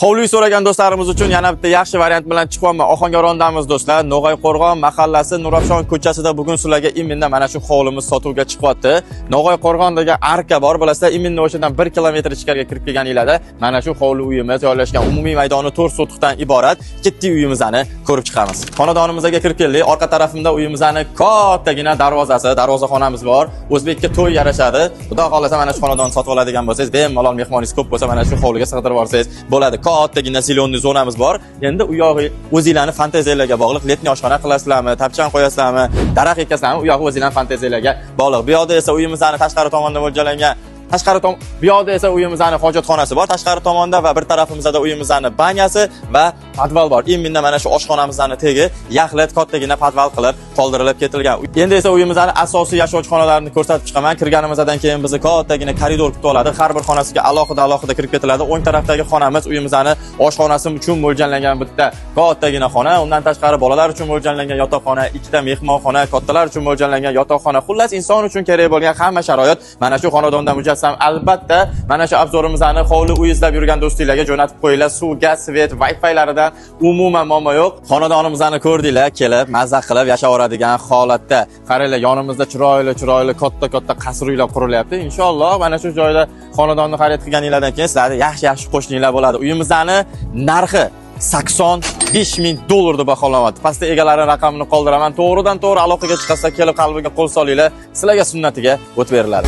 Hovli so'ragan do'stlarimiz uchun yana bitta yaxshi variant bilan chiqyapman. Ohangarondamiz do'stlar. No'g'ayqo'rg'on mahallasi Nurafshon ko'chasida bugun sizlarga iminda mana shu hovlimiz sotuvga chiqyapti. No'g'ayqo'rg'ondagi arka bor, bilasizlar, iminni o'shadan 1 kilometr ichkariga kirib kelganinglarda mana shu hovli uyimiz joylashgan. Umumiy maydoni 4 sotixdan iborat kitti uyimizni ko'rib chiqamiz. Xonadonimizga kirib keldik. Orqa tarafimda uyimizning kattagina darvozaxonamiz bor. O'zbekka to'y yarashadi. Xudo xolasa mana shu xonadonni sotib oladigan bo'lsangiz, bemalol mehmoningiz ko'p bo'lsa mana shu hovliga sig'dirib olsangiz bo'ladi. Kattagina zilonli zonamiz bor. Endi u yog'i o'zingizlarning fantaziyalarga bog'liq. Letniy oshxona qilasizlarmi, tapchan qo'yasizlarmi, daraxt ekasizlarmi, u yog'i o'zingizlarning fantaziyalarga bog'liq. Bu yoqda esa uyimizning tashqari tomonda mo'ljallangan bu yoqda esa uyimizning hojatxonasi bor, tashqari tomonda va bir tarafimizda uyimizning banyasi va podval bor. Iminda mana shu oshxonamizning tegi yaxlit kattagina podval qilib qoldirilib ketilgan. Endi esa uyimizning asosiy yashovchi xonalarini ko'rsatib chiqaman. Kirganimizdan keyin bizni kattagina koridor kutib oladi. Har bir xonasiga alohida kirib ketiladi. O'ng tarafdagi xonamiz uyimizning oshxonasi uchun mo'ljallangan bitta kattagina xona. Undan tashqari bolalar uchun mo'ljallangan yotoqxona, ikkita mehmonxona, kattalar uchun mo'ljallangan yotoqxona. Xullas, inson uchun kerak bo'lgan hamma sharoit mana shu xonadonda mujassam. Albatta, mana shu obzorimizni hovli uy izlab yurgan do'stinglarga jo'natib qo'yinglar. Suv, gaz, svet, Wi-Fi-laridan umuman muammo yo'q. Xonadonimizni ko'rdinglar, kelib maza qilib yashaveradigan holatda. Qaranglar, yonimizda chiroyli katta qasr uylar qurilyapti. Inshaalloh mana shu joyda xonadonni xarid qilganinglardan keyin sizlarga yaxshi qo'shnilar bo'ladi. Uyimizning narxi $85,000 deb baholanadi. Pastda egalari raqamini qoldiraman. To'g'ridan to'g'ri aloqaga chiqasizlar, kelib qalbiga qo'l solinglar. Sizlarga sunnatiga o't beriladi.